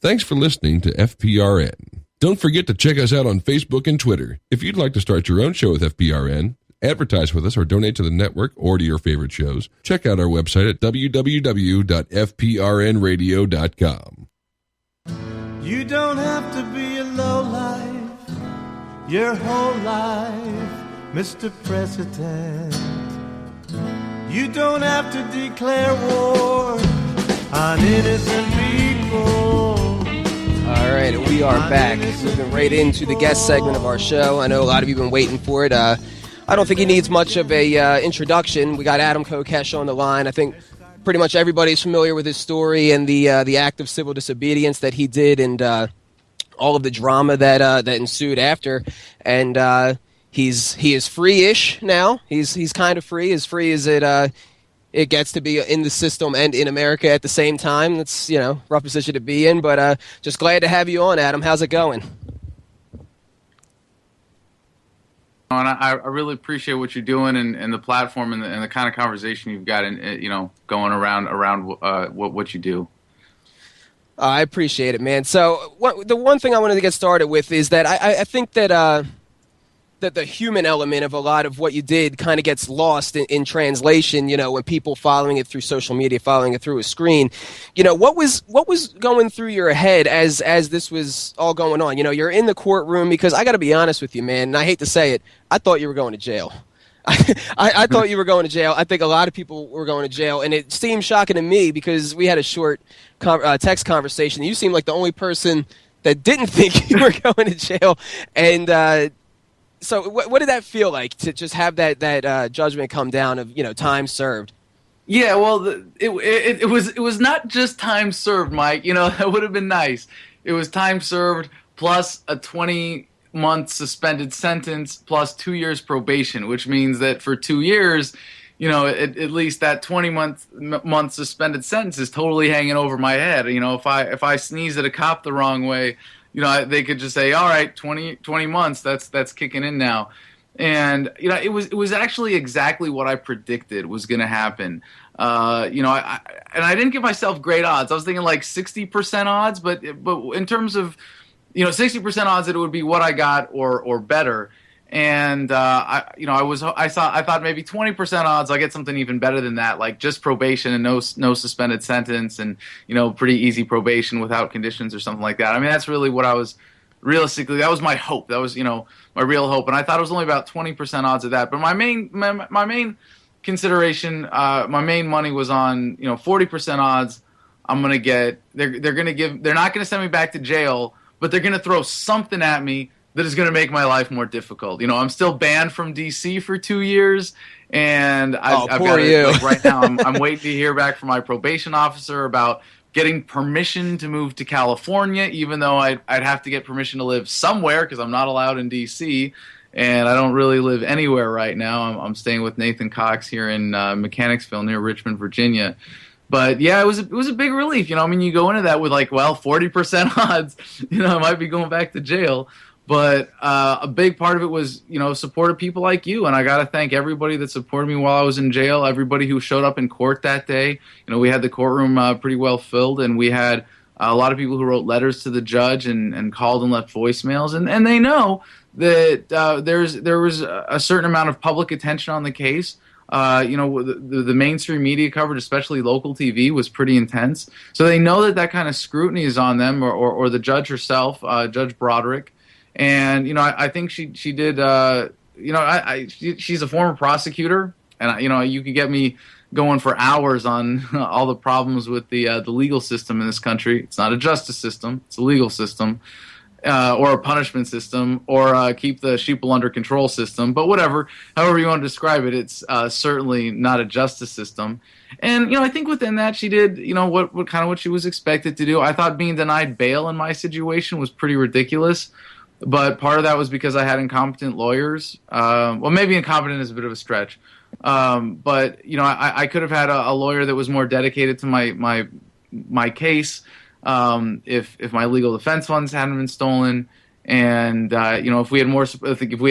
Thanks for listening to FPRN. Don't forget to check us out on Facebook and Twitter. If you'd like to start your own show with FPRN, advertise with us, or donate to the network or to your favorite shows, check out our website at www.fprnradio.com. You don't have to be a lowlife your whole life, Mr. President. You don't have to declare war on innocent people. All right, we are back. Moving right into the guest segment of our show. I know a lot of you have been waiting for it. I don't think he needs much of a introduction. We got Adam Kokesh on the line. I think pretty much everybody's familiar with his story and the act of civil disobedience that he did, and all of the drama that ensued after. And he is free-ish now. He's kind of free as it gets to be in the system and in America at the same time. That's, rough position to be in, but just glad to have you on, Adam. How's it going? And I really appreciate what you're doing and the platform and the kind of conversation you've got going around what you do. I appreciate it, man. So the one thing I wanted to get started with is that I think that that the human element of a lot of what you did kind of gets lost in translation, when people following it through social media, following it through a screen. What was going through your head as this was all going on? You're in the courtroom, because I got to be honest with you, man, and I hate to say it, I thought you were going to jail. I thought you were going to jail. I think a lot of people were going to jail, and it seemed shocking to me because we had a short text conversation. You seemed like the only person that didn't think you were going to jail, and so what did that feel like to just have that judgment come down of time served? Yeah, well, it was not just time served, Mike. That would have been nice. It was time served plus a 20-month suspended sentence plus 2 years probation, which means that for 2 years, at least that 20-month suspended sentence is totally hanging over my head. If I sneeze at a cop the wrong way, they could just say, all right, 20 months, that's kicking in now. And, it was actually exactly what I predicted was going to happen. I didn't give myself great odds. I was thinking like 60% odds, but in terms of, 60% odds that it would be what I got or better. And, I thought maybe 20% odds I'll get something even better than that, like just probation and no suspended sentence and, pretty easy probation without conditions or something like that. I mean, that's really what I was realistically, that was my hope. That was, my real hope. And I thought it was only about 20% odds of that. But my main consideration, my main money was on, 40% odds I'm going to get. They're not going to send me back to jail, but they're going to throw something at me that is going to make my life more difficult. I'm still banned from D.C. for 2 years, and I've got to, right now I'm waiting to hear back from my probation officer about getting permission to move to California, even though I'd have to get permission to live somewhere because I'm not allowed in D.C., and I don't really live anywhere right now. I'm staying with Nathan Cox here in Mechanicsville near Richmond, Virginia. But yeah, it was a big relief. You go into that with 40% odds, I might be going back to jail. But a big part of it was, support of people like you. And I got to thank everybody that supported me while I was in jail, everybody who showed up in court that day. We had the courtroom pretty well filled, and we had a lot of people who wrote letters to the judge and called and left voicemails. And they know that there was a certain amount of public attention on the case. The mainstream media coverage, especially local TV, was pretty intense. So they know that kind of scrutiny is on them, or the judge herself, Judge Broderick. And, I think she did, she's a former prosecutor, and, you could get me going for hours on all the problems with the legal system in this country. It's not a justice system. It's a legal system, or a punishment system, or keep the sheeple under control system. But whatever, however you want to describe it, it's certainly not a justice system. And, I think within that she did, what she was expected to do. I thought being denied bail in my situation was pretty ridiculous. But part of that was because I had incompetent lawyers. Well, maybe incompetent is a bit of a stretch. But, I could have had a lawyer that was more dedicated to my case if my legal defense funds hadn't been stolen. And, if we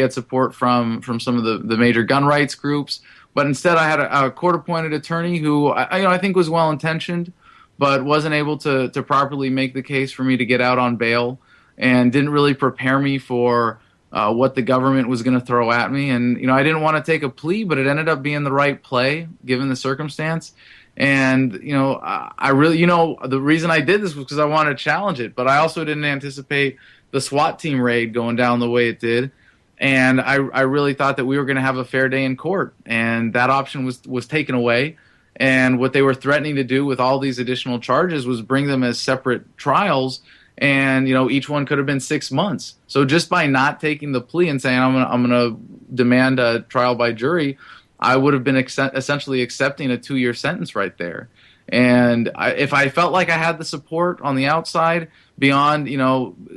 had support from some of the major gun rights groups. But instead I had a court-appointed attorney who, I think was well-intentioned, but wasn't able to properly make the case for me to get out on bail, and didn't really prepare me for what the government was going to throw at me. And, I didn't want to take a plea, but it ended up being the right play given the circumstance. And, I really, the reason I did this was because I wanted to challenge it, but I also didn't anticipate the SWAT team raid going down the way it did. And I really thought that we were going to have a fair day in court, and that option was taken away. And what they were threatening to do with all these additional charges was bring them as separate trials, and each one could have been 6 months. So just by not taking the plea and saying I'm gonna demand a trial by jury, I would have been essentially accepting a 2-year sentence right there. And if I felt like I had the support on the outside beyond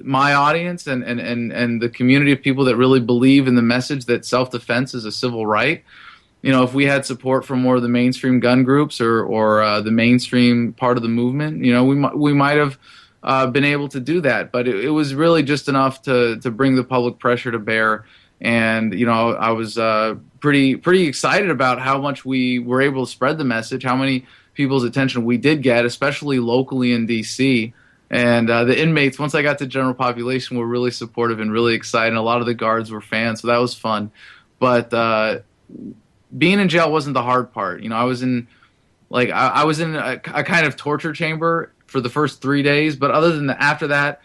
my audience and the community of people that really believe in the message that self-defense is a civil right, if we had support from more of the mainstream gun groups or the mainstream part of the movement, we might have been able to do that. But it was really just enough to bring the public pressure to bear. And I was pretty excited about how much we were able to spread the message, how many people's attention we did get, especially locally in D.C. And the inmates, once I got to general population, were really supportive and really excited. A lot of the guards were fans, so that was fun. But being in jail wasn't the hard part. I was in a kind of torture chamber for the first 3 days, but other than after that,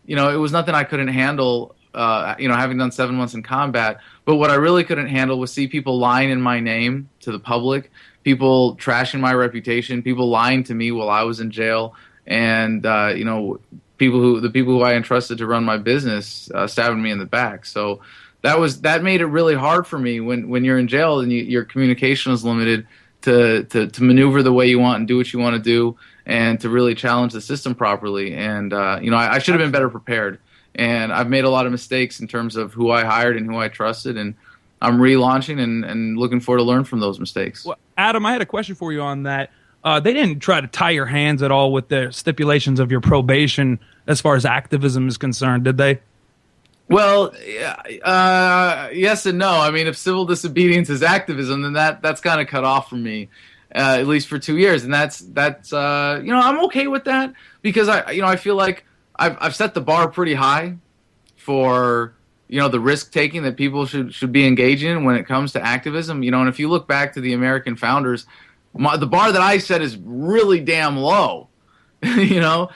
it was nothing I couldn't handle. Having done 7 months in combat, but what I really couldn't handle was see people lying in my name to the public, people trashing my reputation, people lying to me while I was in jail, and the people who I entrusted to run my business stabbing me in the back. So that made it really hard for me when you're in jail and your communication is limited to maneuver the way you want and do what you want to do, and to really challenge the system properly. And I should have been better prepared. And I've made a lot of mistakes in terms of who I hired and who I trusted, and I'm relaunching and looking forward to learn from those mistakes. Well, Adam, I had a question for you on that. They didn't try to tie your hands at all with the stipulations of your probation as far as activism is concerned, did they? Well, yes and no. I mean, if civil disobedience is activism, then that's kind of cut off from me, at least for 2 years, and that's I'm okay with that, because I feel like I've set the bar pretty high for the risk taking that people should be engaging in when it comes to activism. And if you look back to the American founders, the bar that I set is really damn low. I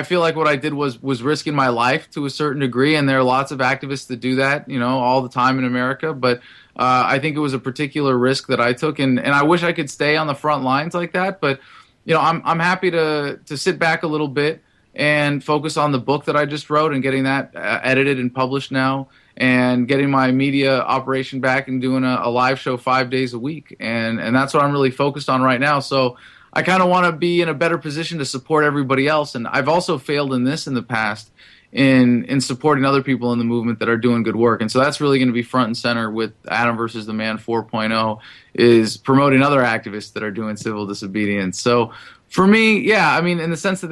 feel like what I did was risking my life to a certain degree, and there are lots of activists that do that all the time in America. But I think it was a particular risk that I took, and I wish I could stay on the front lines like that. But I'm happy to sit back a little bit and focus on the book that I just wrote and getting that edited and published now, and getting my media operation back and doing a live show 5 days a week. And that's what I'm really focused on right now. So I kind of want to be in a better position to support everybody else. And I've also failed in this in the past in supporting other people in the movement that are doing good work. And so that's really going to be front and center with Adam versus the Man 4.0, is promoting other activists that are doing civil disobedience. So for me, yeah, I mean, in the sense that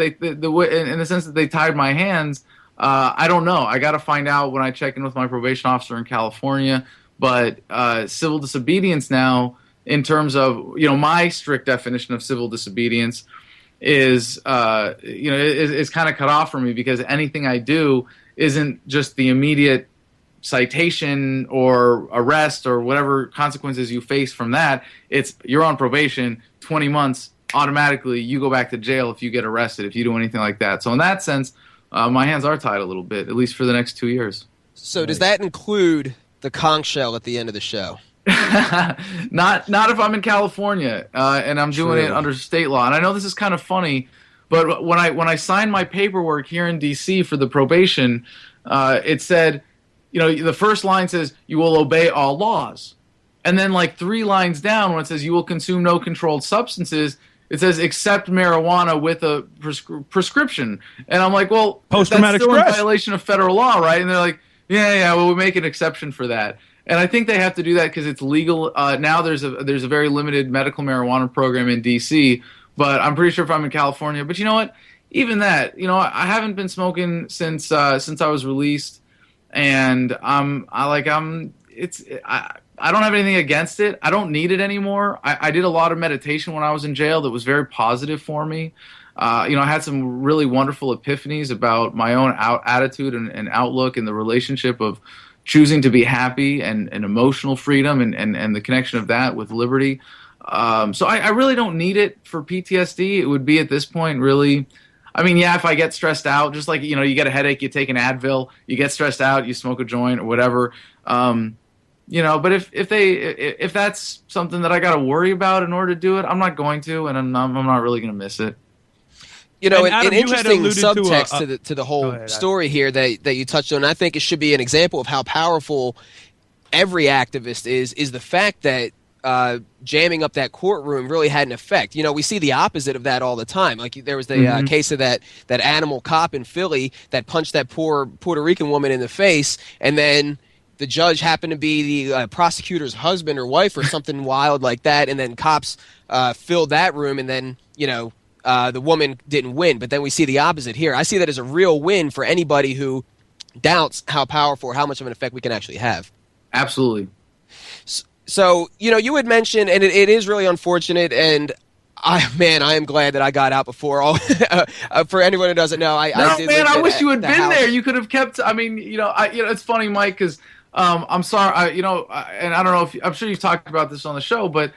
they tied my hands, I don't know. I got to find out when I check in with my probation officer in California. But civil disobedience now, in terms of my strict definition of civil disobedience, is kind of cut off for me, because anything I do isn't just the immediate citation or arrest or whatever consequences you face from that. It's you're on probation, 20 months, automatically you go back to jail if you get arrested, if you do anything like that. So in that sense, my hands are tied a little bit, at least for the next 2 years. So does that include the conch shell at the end of the show? Not if I'm in California and I'm doing it under state law. And I know this is kind of funny, but when I signed my paperwork here in D.C. for the probation, it said, the first line says you will obey all laws, and then like 3 lines down, when it says you will consume no controlled substances, it says except marijuana with a prescription. And I'm like, well, that's still in violation of federal law, right? And they're like, yeah, well, we make an exception for that. And I think they have to do that because it's legal. Now there's a very limited medical marijuana program in D.C., but I'm pretty sure if I'm in California. But you know what? Even that, I haven't been smoking since I was released, and I I don't have anything against it. I don't need it anymore. I did a lot of meditation when I was in jail that was very positive for me. I had some really wonderful epiphanies about my own attitude and outlook and the relationship of choosing to be happy and emotional freedom and the connection of that with liberty. So I really don't need it for PTSD. It would be at this point really, if I get stressed out, just like, you get a headache, you take an Advil, you get stressed out, you smoke a joint or whatever. But if that's something that I got to worry about in order to do it, I'm not going to, and I'm not really going to miss it. Adam, an interesting subtext to the whole story here that you touched on, I think it should be an example of how powerful every activist is the fact that jamming up that courtroom really had an effect. We see the opposite of that all the time. Like there was the case of that animal cop in Philly that punched that poor Puerto Rican woman in the face, and then the judge happened to be the prosecutor's husband or wife or something wild like that, and then cops filled that room, and then the woman didn't win. But then we see the opposite here. I see that as a real win for anybody who doubts how powerful or how much of an effect we can actually have. Absolutely. So, you had mentioned, and it is really unfortunate, and I am glad that I got out before all. For anyone who doesn't know, I wish you had been there. You could have kept. It's funny, Mike, because I'm sorry. And I don't know if I'm sure you've talked about this on the show, but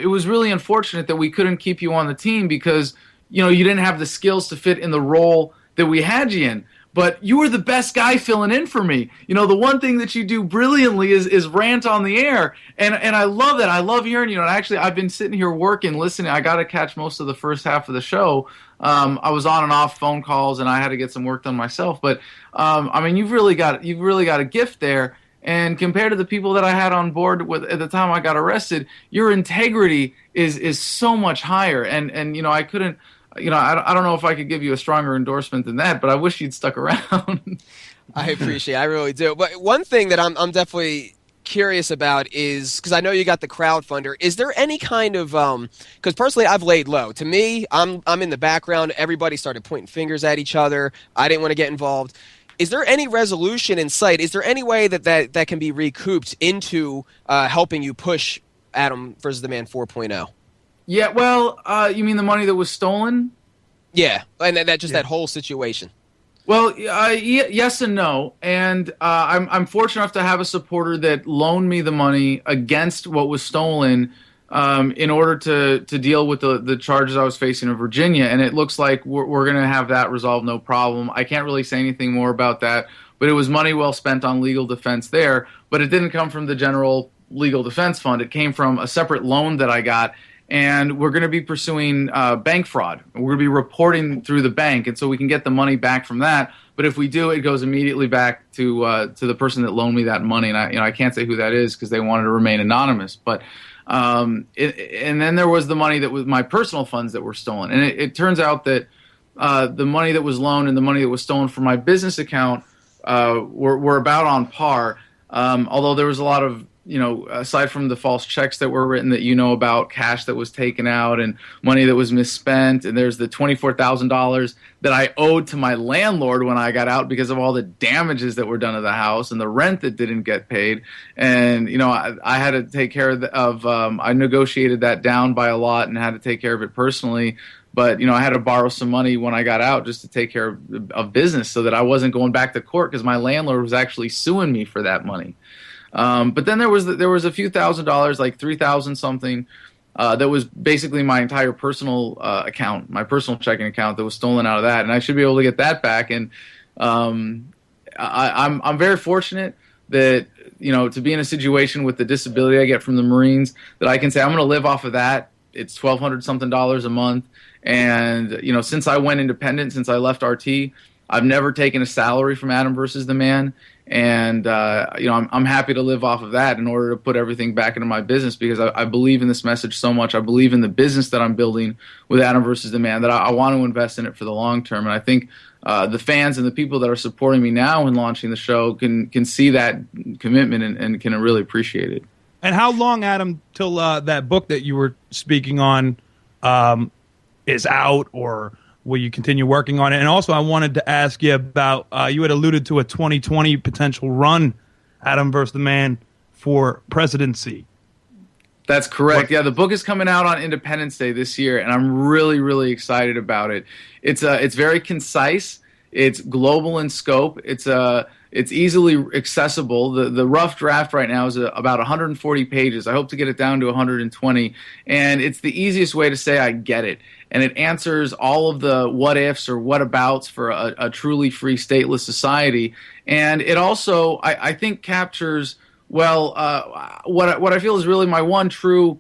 it was really unfortunate that we couldn't keep you on the team because you didn't have the skills to fit in the role that we had you in. But you were the best guy filling in for me. The one thing that you do brilliantly is rant on the air. And I love that. I love hearing you. And actually, I've been sitting here working, listening. I got to catch most of the first half of the show. I was on and off phone calls, and I had to get some work done myself. But, you've really got a gift there. And compared to the people that I had on board at the time I got arrested, your integrity is so much higher. And I couldn't... I don't know if I could give you a stronger endorsement than that, but I wish you'd stuck around. I appreciate it. I really do. But one thing that I'm definitely curious about is, because I know you got the crowdfunder, is there any kind of, because personally I've laid low. To me, I'm in the background. Everybody started pointing fingers at each other. I didn't want to get involved. Is there any resolution in sight? Is there any way that can be recouped into helping you push Adam versus the Man 4.0? Yeah, well, you mean the money that was stolen? Yeah, and that whole situation. Well, yes and no. And I'm fortunate enough to have a supporter that loaned me the money against what was stolen in order to deal with the charges I was facing in Virginia. And it looks like we're going to have that resolved, no problem. I can't really say anything more about that, but it was money well spent on legal defense there. But it didn't come from the general legal defense fund. It came from a separate loan that I got. And we're going to be pursuing bank fraud. We're going to be reporting through the bank, and so we can get the money back from that. But if we do, it goes immediately back to the person that loaned me that money. And I can't say who that is because they wanted to remain anonymous. But and then there was the money that was my personal funds that were stolen. And it turns out that the money that was loaned and the money that was stolen from my business account were about on par. Although there was a lot of, aside from the false checks that were written that about, cash that was taken out and money that was misspent, and there's the $24,000 that I owed to my landlord when I got out because of all the damages that were done to the house and the rent that didn't get paid. And I had to take care of I negotiated that down by a lot and had to take care of it personally. But I had to borrow some money when I got out just to take care of business so that I wasn't going back to court because my landlord was actually suing me for that money. But then there was a few $1,000s, like $3,000 something, that was basically my entire personal account, my personal checking account that was stolen out of that, and I should be able to get that back. And I'm very fortunate that to be in a situation with the disability I get from the Marines that I can say I'm going to live off of that. It's $1,200 something a month, and since I went independent, since I left RT, I've never taken a salary from Adam versus the Man. And, I'm happy to live off of that in order to put everything back into my business because I believe in this message so much. I believe in the business that I'm building with Adam versus the Man that I want to invest in it for the long term. And I think the fans and the people that are supporting me now in launching the show can see that commitment and can really appreciate it. And how long, Adam, till that book that you were speaking on is out, or will you continue working on it? And also, I wanted to ask you about, you had alluded to a 2020 potential run, Adam versus the Man for presidency. That's correct. Yeah, the book is coming out on Independence Day this year, and I'm really, really excited about it. It's very concise. It's global in scope. It's easily accessible. The rough draft right now is about 140 pages. I hope to get it down to 120, and it's the easiest way to say I get it. And it answers all of the what ifs or what abouts for a truly free stateless society. And it also, I think, captures well what I feel is really my one true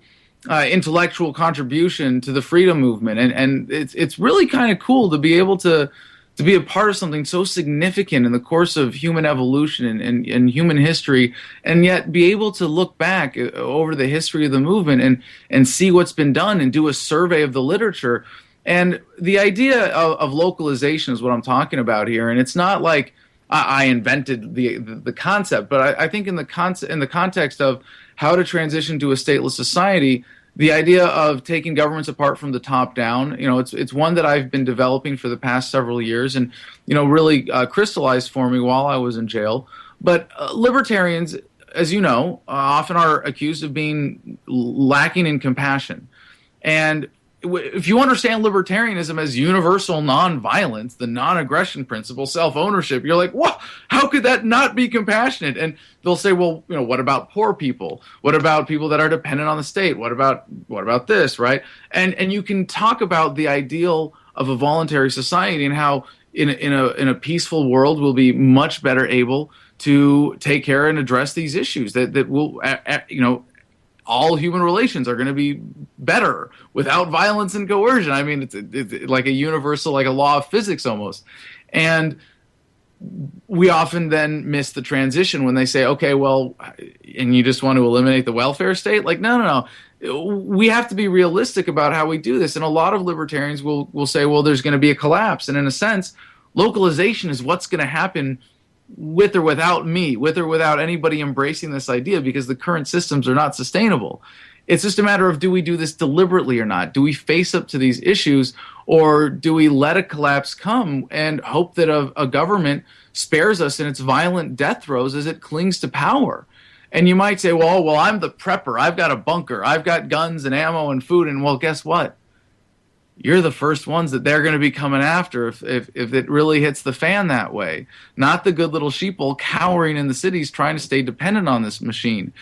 intellectual contribution to the freedom movement. And it's really kind of cool to be able to be a part of something so significant in the course of human evolution and human history, and yet be able to look back over the history of the movement and see what's been done and do a survey of the literature. And the idea of localization is what I'm talking about here. And it's not like I invented the concept, but I think in the context of how to transition to a stateless society, the idea of taking governments apart from the top down, it's one that I've been developing for the past several years, and really crystallized for me while I was in jail. But libertarians, as you know, often are accused of being lacking in compassion. And if you understand libertarianism as universal nonviolence, the non-aggression principle, self-ownership, you're like, "What? How could that not be compassionate?" And they'll say, "Well, what about poor people? What about people that are dependent on the state? What about this, right?" And you can talk about the ideal of a voluntary society and how in a peaceful world we'll be much better able to take care and address these issues that will all human relations are going to be better without violence and coercion. I mean, it's like a universal, like a law of physics almost. And we often then miss the transition when they say, okay, well, and you just want to eliminate the welfare state? Like, no. We have to be realistic about how we do this. And a lot of libertarians will say, well, there's going to be a collapse. And in a sense, localization is what's going to happen with or without me, with or without anybody embracing this idea, because the current systems are not sustainable. It's just a matter of, do we do this deliberately or not? Do we face up to these issues, or do we let a collapse come and hope that a government spares us in its violent death throes as it clings to power? And you might say, well, I'm the prepper. I've got a bunker. I've got guns and ammo and food. And well, guess what? You're the first ones that they're going to be coming after if it really hits the fan that way. Not the good little sheeple cowering in the cities trying to stay dependent on this machine.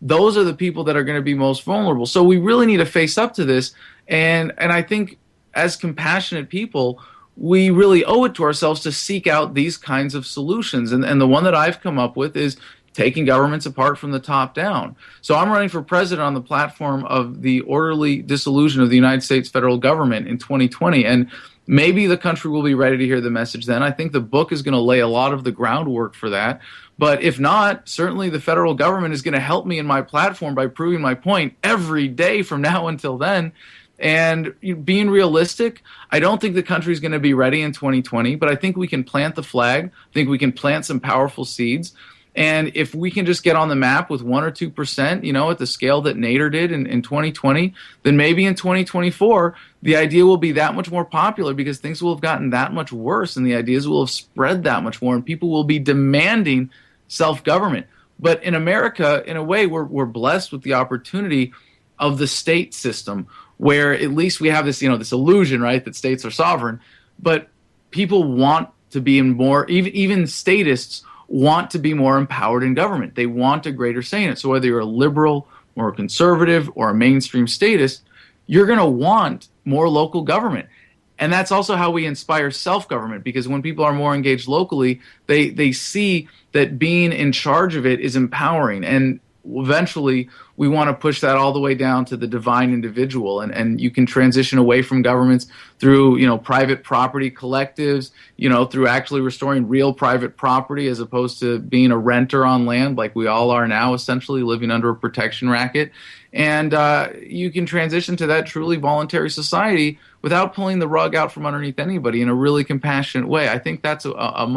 Those are the people that are going to be most vulnerable. So we really need to face up to this. And I think as compassionate people, we really owe it to ourselves to seek out these kinds of solutions. And the one that I've come up with is taking governments apart from the top down. So I'm running for president on the platform of the orderly dissolution of the United States federal government in 2020. And maybe the country will be ready to hear the message then. I think the book is going to lay a lot of the groundwork for that. But if not, certainly the federal government is going to help me in my platform by proving my point every day from now until then. And being realistic, I don't think the country is going to be ready in 2020, but I think we can plant the flag. I think we can plant some powerful seeds. And if we can just get on the map with 1 or 2%, at the scale that Nader did in 2020, then maybe in 2024, the idea will be that much more popular because things will have gotten that much worse and the ideas will have spread that much more and people will be demanding self-government. But in America, in a way, we're blessed with the opportunity of the state system where at least we have this, this illusion, right, that states are sovereign. But people want to be in more, even statists want to be more empowered in government. They want a greater say in it. So whether you're a liberal or a conservative or a mainstream statist, you're going to want more local government. And that's also how we inspire self-government, because when people are more engaged locally, they see that being in charge of it is empowering. And eventually we want to push that all the way down to the divine individual, and you can transition away from governments through private property collectives, through actually restoring real private property as opposed to being a renter on land like we all are now, essentially living under a protection racket. And you can transition to that truly voluntary society without pulling the rug out from underneath anybody in a really compassionate way. I think that's a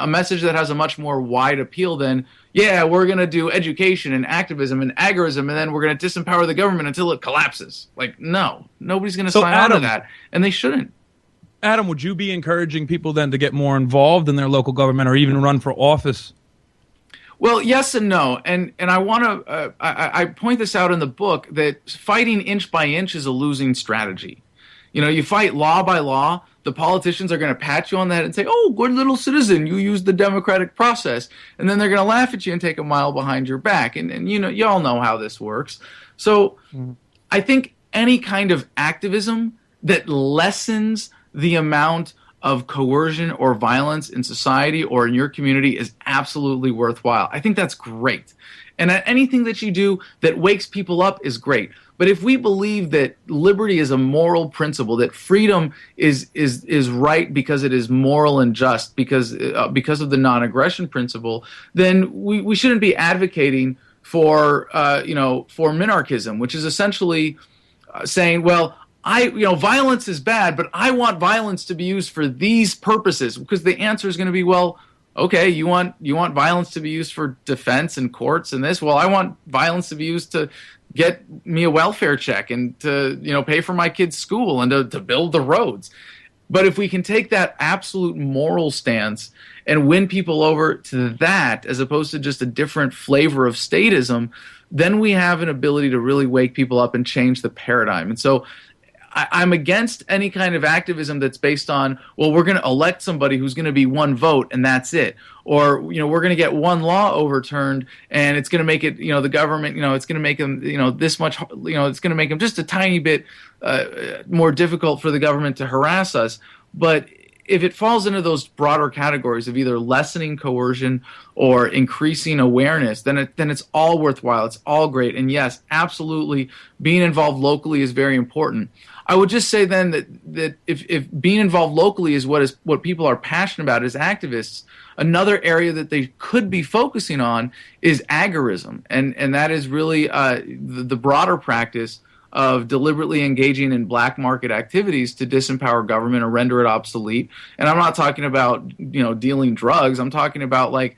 message that has a much more wide appeal than, we're going to do education and activism and agorism, and then we're going to disempower the government until it collapses. Like, no, nobody's going to sign on to that, and they shouldn't. Adam, would you be encouraging people then to get more involved in their local government or even run for office Well, yes and no, and I want to I point this out in the book that fighting inch by inch is a losing strategy. You fight law by law. The politicians are going to pat you on the head and say, "Oh, good little citizen, you used the democratic process," and then they're going to laugh at you and take a mile behind your back. And you all know how this works. So, I think any kind of activism that lessens the amount of coercion or violence in society or in your community is absolutely worthwhile. I think that's great. And anything that you do that wakes people up is great. But if we believe that liberty is a moral principle, that freedom is right because it is moral and just, because of the non-aggression principle, then we shouldn't be advocating for minarchism, which is essentially saying, well, violence is bad, but I want violence to be used for these purposes, because the answer is going to be, well, okay, you want violence to be used for defense and courts and this. Well, I want violence to be used to get me a welfare check and to pay for my kids' school and to build the roads. But if we can take that absolute moral stance and win people over to that, as opposed to just a different flavor of statism, then we have an ability to really wake people up and change the paradigm. And so I'm against any kind of activism that's based on, well, we're going to elect somebody who's going to be one vote and that's it. Or, we're going to get one law overturned and it's going to make it, the government, it's going to make them, this much, it's going to make them just a tiny bit more difficult for the government to harass us. But if it falls into those broader categories of either lessening coercion or increasing awareness, then it's all worthwhile. It's all great. And yes, absolutely, being involved locally is very important. I would just say then that if being involved locally is what people are passionate about as activists, another area that they could be focusing on is agorism, and that is really the broader practice of deliberately engaging in black market activities to disempower government or render it obsolete. And I'm not talking about dealing drugs. I'm talking about like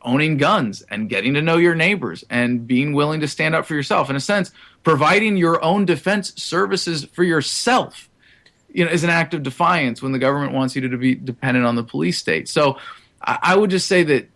owning guns and getting to know your neighbors and being willing to stand up for yourself. In a sense, providing your own defense services for yourself, is an act of defiance when the government wants you to be dependent on the police state. So I would just say that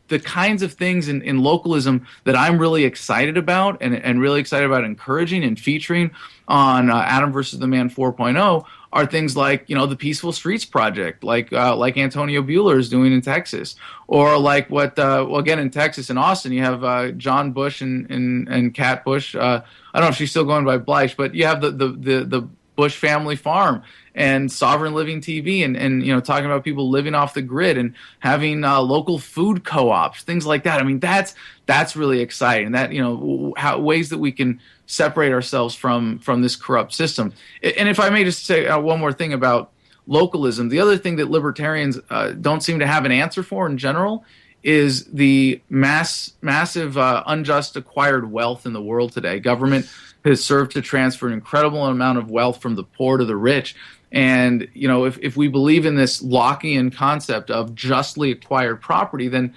the kinds of things in localism that I'm really excited about and really excited about encouraging and featuring on Adam versus the Man 4.0 are things like, the Peaceful Streets Project, like Antonio Buehler is doing in Texas, or like what, again, in Texas, in Austin, you have John Bush and Kat Bush. I don't know if she's still going by Bleish, but you have the Bush Family Farm and Sovereign Living TV and talking about people living off the grid and having local food co-ops, things like that. I mean, that's really exciting. That, how ways that we can separate ourselves from this corrupt system. And if I may just say one more thing about localism, the other thing that libertarians don't seem to have an answer for in general is the massive unjust acquired wealth in the world today. Government has served to transfer an incredible amount of wealth from the poor to the rich. And, if we believe in this Lockean concept of justly acquired property, then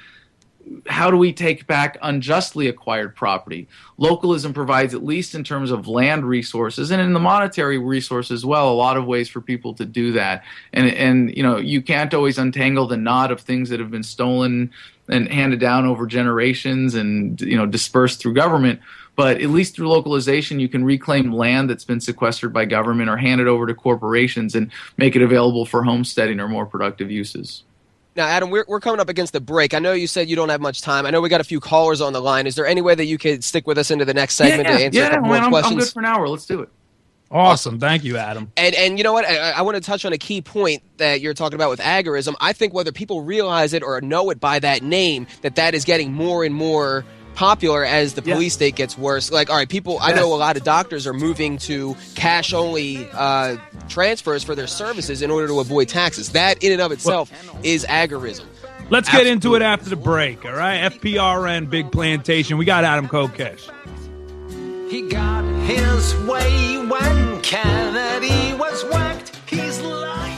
how do we take back unjustly acquired property? Localism provides, at least in terms of land resources and in the monetary resource as well, a lot of ways for people to do that. And you can't always untangle the knot of things that have been stolen and handed down over generations and, dispersed through government. But at least through localization, you can reclaim land that's been sequestered by government or hand it over to corporations and make it available for homesteading or more productive uses. Now, Adam, we're coming up against the break. I know you said you don't have much time. I know we got a few callers on the line. Is there any way that you could stick with us into the next segment to answer a couple more questions? I'm good for an hour. Let's do it. Awesome. Thank you, Adam. And you know what? I want to touch on a key point that you're talking about with agorism. I think whether people realize it or know it by that name, that is getting more and more popular as the police state gets worse. Like, all right, people, I know a lot of doctors are moving to cash-only transfers for their services in order to avoid taxes. That in and of itself is agorism. Let's get into it after the break, all right? FPRN, Big Plantation. We got Adam Kokesh. He got his way when Kennedy was whacked. He's lying.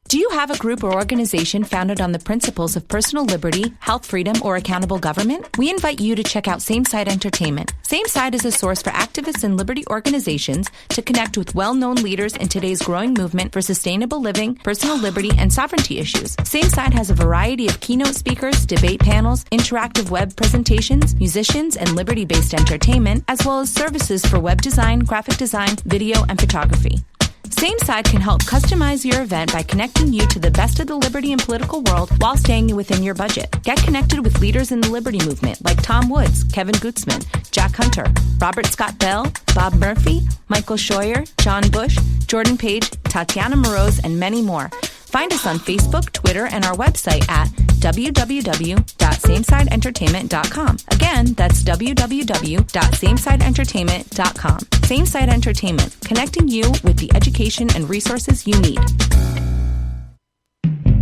Do you have a group or organization founded on the principles of personal liberty, health freedom, or accountable government? We invite you to check out Same Side Entertainment. Same Side is a source for activists and liberty organizations to connect with well-known leaders in today's growing movement for sustainable living, personal liberty, and sovereignty issues. Same Side has a variety of keynote speakers, debate panels, interactive web presentations, musicians, and liberty-based entertainment, as well as services for web design, graphic design, video, and photography. Same Side can help customize your event by connecting you to the best of the liberty and political world while staying within your budget. Get connected with leaders in the liberty movement like Tom Woods, Kevin Gutzman, Jack Hunter, Robert Scott Bell, Bob Murphy, Michael Scheuer, John Bush, Jordan Page, Tatiana Moroz, and many more. Find us on Facebook, Twitter, and our website at www.samesideentertainment.com. Again, that's www.samesideentertainment.com. Same Side Entertainment, connecting you with the education and resources you need.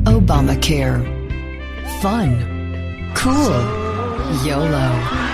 Obamacare. Fun. Cool. YOLO.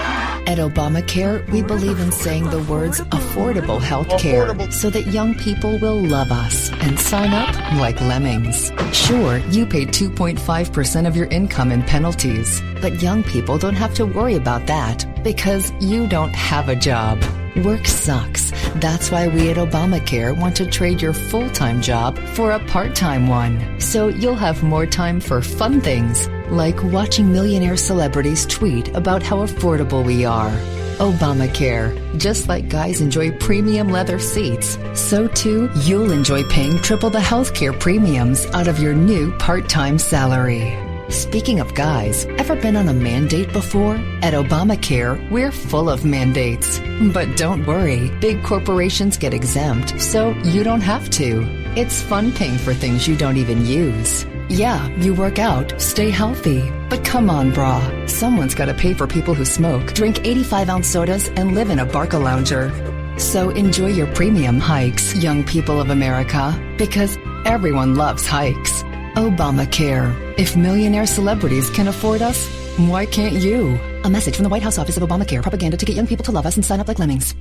At Obamacare, we believe in saying the words affordable health care so that young people will love us and sign up like lemmings. Sure, you pay 2.5% of your income in penalties, but young people don't have to worry about that because you don't have a job. Work sucks. That's why we at Obamacare want to trade your full-time job for a part-time one. So you'll have more time for fun things, like watching millionaire celebrities tweet about how affordable we are. Obamacare. Just like guys enjoy premium leather seats, so too you'll enjoy paying triple the healthcare premiums out of your new part-time salary. Speaking of guys, ever been on a mandate before? At Obamacare, we're full of mandates. But don't worry, big corporations get exempt, so you don't have to. It's fun paying for things you don't even use. Yeah, you work out, stay healthy. But come on, brah. Someone's got to pay for people who smoke, drink 85-ounce sodas, and live in a Barca-lounger. So enjoy your premium hikes, young people of America, because everyone loves hikes. Obamacare. If millionaire celebrities can afford us, why can't you? A message from the White House Office of Obamacare. Propaganda to get young people to love us and sign up like lemmings.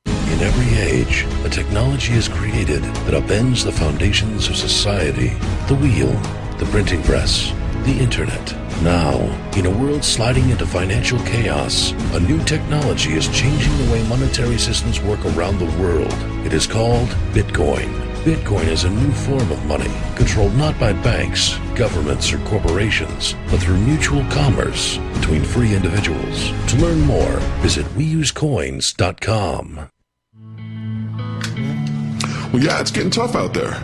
In every age, a technology is created that upends the foundations of society. The wheel, the printing press, the internet. Now, in a world sliding into financial chaos, a new technology is changing the way monetary systems work around the world. It is called Bitcoin. Bitcoin is a new form of money, controlled not by banks, governments, or corporations, but through mutual commerce between free individuals. To learn more, visit weusecoins.com. Well, yeah, it's getting tough out there.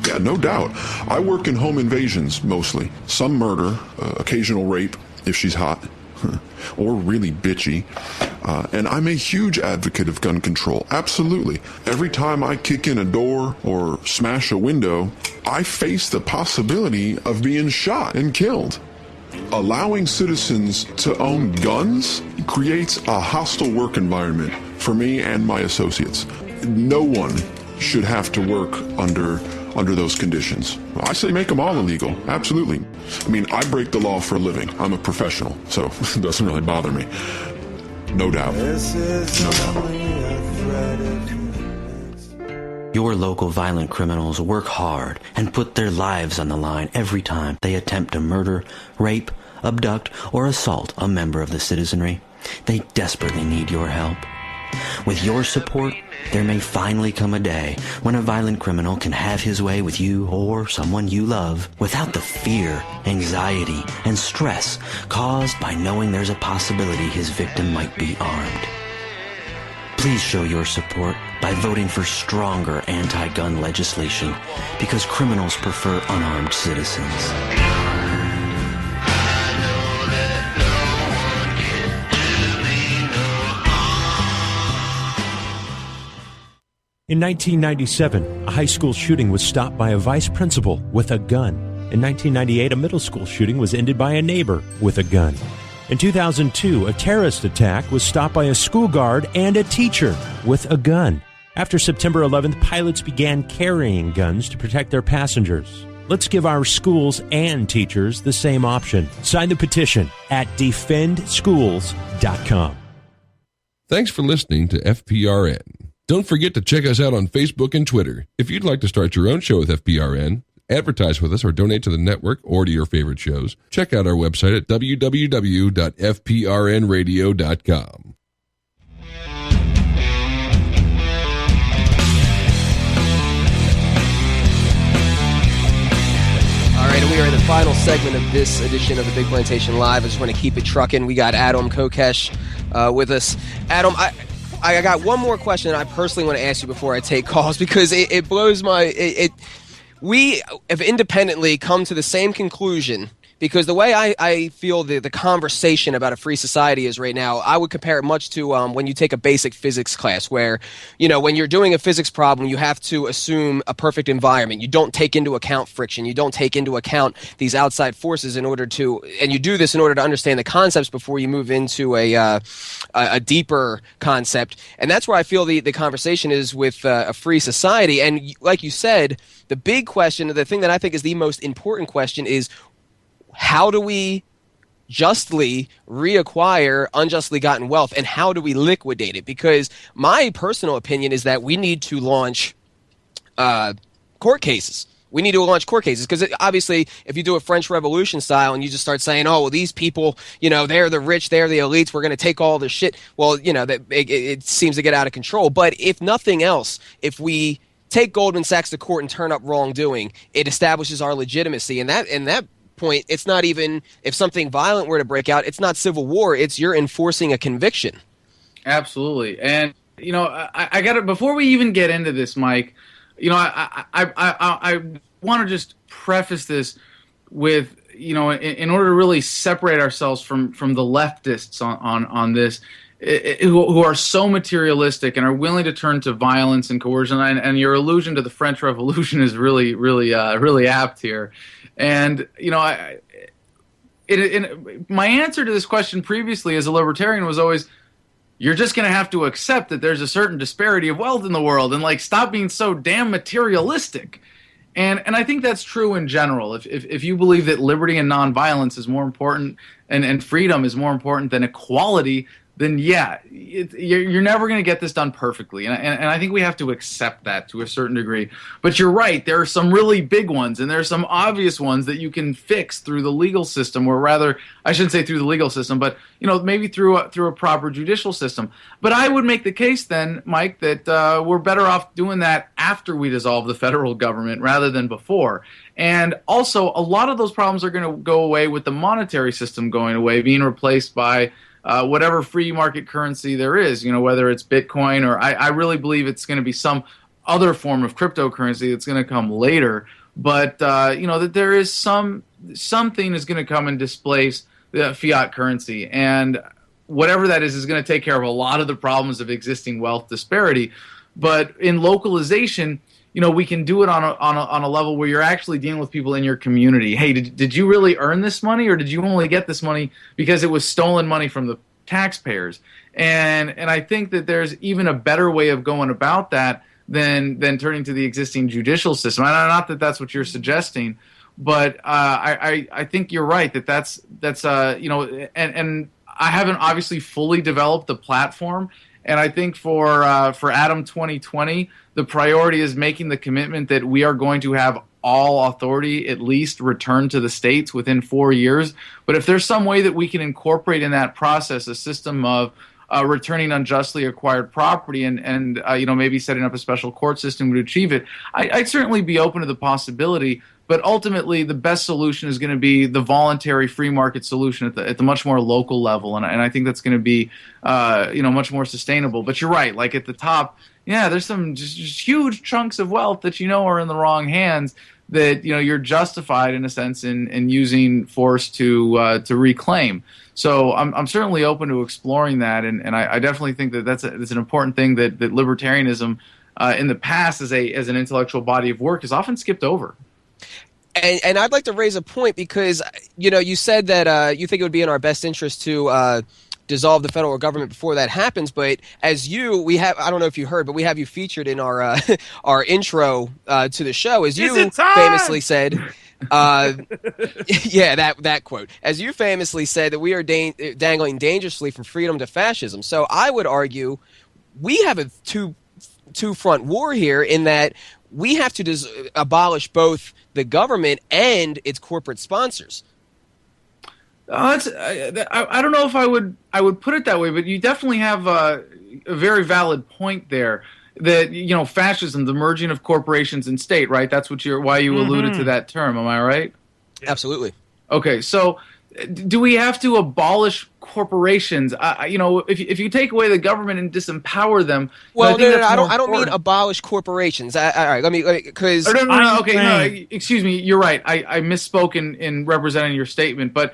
Yeah, no doubt. I work in home invasions, mostly. Some murder, occasional rape, if she's hot, or really bitchy. And I'm a huge advocate of gun control, absolutely. Every time I kick in a door or smash a window, I face the possibility of being shot and killed. Allowing citizens to own guns creates a hostile work environment for me and my associates. No one should have to work under those conditions. I say make them all illegal, absolutely. I mean, I break the law for a living. I'm a professional, so it doesn't really bother me. No doubt. No doubt. Your local violent criminals work hard and put their lives on the line every time they attempt to murder, rape, abduct, or assault a member of the citizenry. They desperately need your help. With your support, there may finally come a day when a violent criminal can have his way with you or someone you love without the fear, anxiety, and stress caused by knowing there's a possibility his victim might be armed. Please show your support by voting for stronger anti-gun legislation because criminals prefer unarmed citizens. In 1997, a high school shooting was stopped by a vice principal with a gun. In 1998, a middle school shooting was ended by a neighbor with a gun. In 2002, a terrorist attack was stopped by a school guard and a teacher with a gun. After September 11th, pilots began carrying guns to protect their passengers. Let's give our schools and teachers the same option. Sign the petition at defendschools.com. Thanks for listening to FPRN. Don't forget to check us out on Facebook and Twitter. If you'd like to start your own show with FPRN, Advertise with us or donate to the network or to your favorite shows. Check out our website at www.fprnradio.com. All right, and we are in the final segment of this edition of the Big Plantation Live. I just want to keep it trucking. We got Adam Kokesh with us. Adam, I got one more question I personally want to ask you before I take calls, because it blows my... We have independently come to the same conclusion, because the way I feel the conversation about a free society is right now, I would compare it much to when you take a basic physics class where, when you're doing a physics problem, you have to assume a perfect environment. You don't take into account friction. You don't take into account these outside forces and you do this in order to understand the concepts before you move into a deeper concept. And that's where I feel the conversation is with a free society. And like you said, the big question, the thing that I think is the most important question is, how do we justly reacquire unjustly gotten wealth, and how do we liquidate it? Because my personal opinion is that we need to launch court cases. We need to launch court cases, because obviously if you do a French Revolution style and you just start saying, oh, well, these people, they're the rich, they're the elites, we're going to take all this shit, well, it seems to get out of control. But if nothing else, if we take Goldman Sachs to court and turn up wrongdoing, it establishes our legitimacy. And that point, it's not even, if something violent were to break out, it's not civil war, it's you're enforcing a conviction. Absolutely. And I got to, before we even get into this, Mike, I want to just preface this with, in order to really separate ourselves from the leftists on this, who are so materialistic and are willing to turn to violence and coercion, and your allusion to the French Revolution is really, really, really apt here. And my answer to this question previously as a libertarian was always, you're just going to have to accept that there's a certain disparity of wealth in the world, and stop being so damn materialistic. And I think that's true in general. If you believe that liberty and nonviolence is more important and freedom is more important than equality, then yeah, you're never going to get this done perfectly. And I think we have to accept that to a certain degree. But you're right, there are some really big ones, and there are some obvious ones that you can fix through the legal system, or rather, I shouldn't say through the legal system, but maybe through a proper judicial system. But I would make the case then, Mike, that we're better off doing that after we dissolve the federal government rather than before. And also, a lot of those problems are going to go away with the monetary system going away, being replaced by whatever free market currency there is, whether it's Bitcoin or I really believe it's going to be some other form of cryptocurrency that's going to come later. But, that there is something is going to come and displace the fiat currency. And whatever that is going to take care of a lot of the problems of existing wealth disparity. But in localization, we can do it on a level where you're actually dealing with people in your community. Hey, did you really earn this money, or did you only get this money because it was stolen money from the taxpayers? And I think that there's even a better way of going about that than turning to the existing judicial system. And not that that's what you're suggesting, but I think you're right that's and I haven't obviously fully developed the platform. And I think for Adam 2020, the priority is making the commitment that we are going to have all authority at least returned to the states within 4 years. But if there's some way that we can incorporate in that process a system of returning unjustly acquired property and maybe setting up a special court system to achieve it, I'd certainly be open to the possibility. But ultimately, the best solution is going to be the voluntary free market solution at the much more local level, and I think that's going to be much more sustainable. But you're right, like at the top, yeah, there's some just huge chunks of wealth that are in the wrong hands that you're justified in a sense in using force to reclaim. So I'm certainly open to exploring that, and I definitely think that that's an important thing that libertarianism in the past as an intellectual body of work is often skipped over. And I'd like to raise a point because, you said that you think it would be in our best interest to dissolve the federal government before that happens. But I don't know if you heard, but we have you featured in our our intro to the show. As you famously said, yeah, that quote. As you famously said, that we are dangling dangerously from freedom to fascism. So I would argue we have two two-front war here in that we have to abolish both the government and its corporate sponsors. I don't know if I would put it that way, but you definitely have a very valid point there. That, you know, fascism, the merging of corporations and state, right? That's why you alluded to that term. Am I right? Absolutely. Okay, so do we have to abolish corporations? You know, if you take away the government and disempower them, well, no, I don't mean abolish corporations. All right, let me because excuse me, you're right. I misspoke in representing your statement, but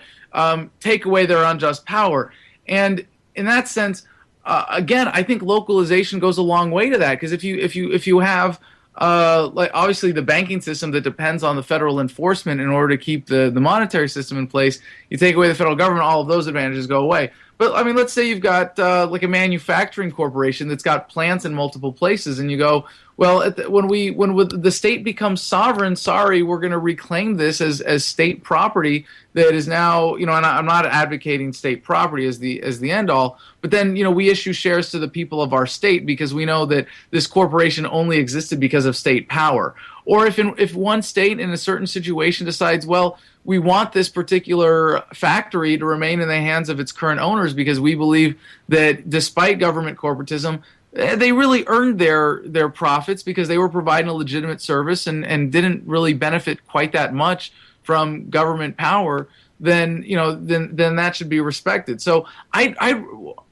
take away their unjust power, and in that sense. Again, I think localization goes a long way to that, because if you have like obviously the banking system that depends on the federal enforcement in order to keep the monetary system in place, you take away the federal government, all of those advantages go away. But I mean, let's say you've got like a manufacturing corporation that's got plants in multiple places, and you go, well, when the state becomes sovereign, sorry, we're going to reclaim this as state property that is now, you know, and I'm not advocating state property as the end all, but then, you know, we issue shares to the people of our state because we know that this corporation only existed because of state power. Or if one state in a certain situation decides, well, we want this particular factory to remain in the hands of its current owners because we believe that despite government corporatism, they really earned their profits because they were providing a legitimate service and didn't really benefit quite that much from government power, then, you know, then that should be respected. So I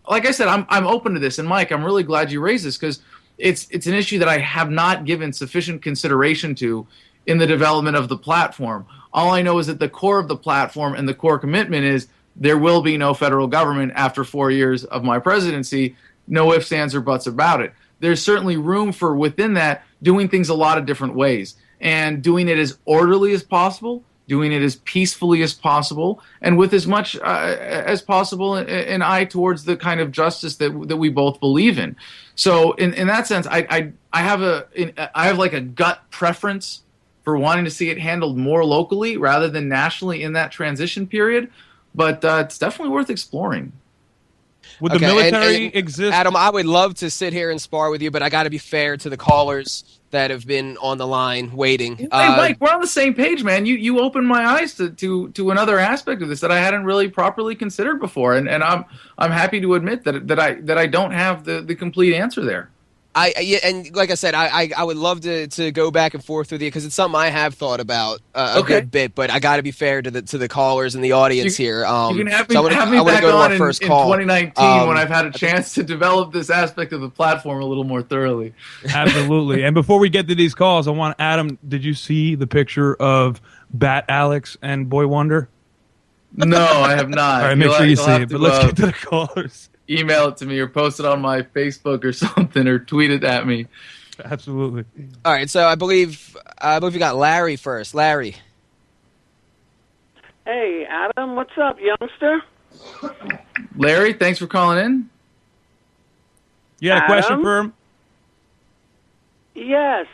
like I said, I'm open to this. And Mike, I'm really glad you raised this because it's an issue that I have not given sufficient consideration to in the development of the platform. All I know is that the core of the platform and the core commitment is there will be no federal government after 4 years of my presidency. No ifs, ands, or buts about it. There's certainly room for within that doing things a lot of different ways and doing it as orderly as possible, doing it as peacefully as possible, and with as much as possible an eye towards the kind of justice that we both believe in. So in that sense, I have like a gut preference for wanting to see it handled more locally rather than nationally in that transition period, but it's definitely worth exploring. Would the military exist? Adam, I would love to sit here and spar with you, but I got to be fair to the callers that have been on the line waiting. Hey, Mike, we're on the same page, man. You opened my eyes to another aspect of this that I hadn't really properly considered before, and I'm happy to admit that I don't have the complete answer there. And like I said, I would love to go back and forth with you because it's something I have thought about a good bit. But I got to be fair to the callers and the audience here. You can have me back on in 2019 when I've had a chance to develop this aspect of the platform a little more thoroughly. Absolutely. And before we get to these calls, I want Adam. Did you see the picture of Bat Alex and Boy Wonder? No, I have not. All right, make sure you see it. But let's get to the callers. Email it to me or post it on my Facebook or something or tweet it at me. Absolutely. All right, so I believe we got Larry first. Larry. Hey, Adam, what's up, youngster? Larry, thanks for calling in. You had a question for him? Yes.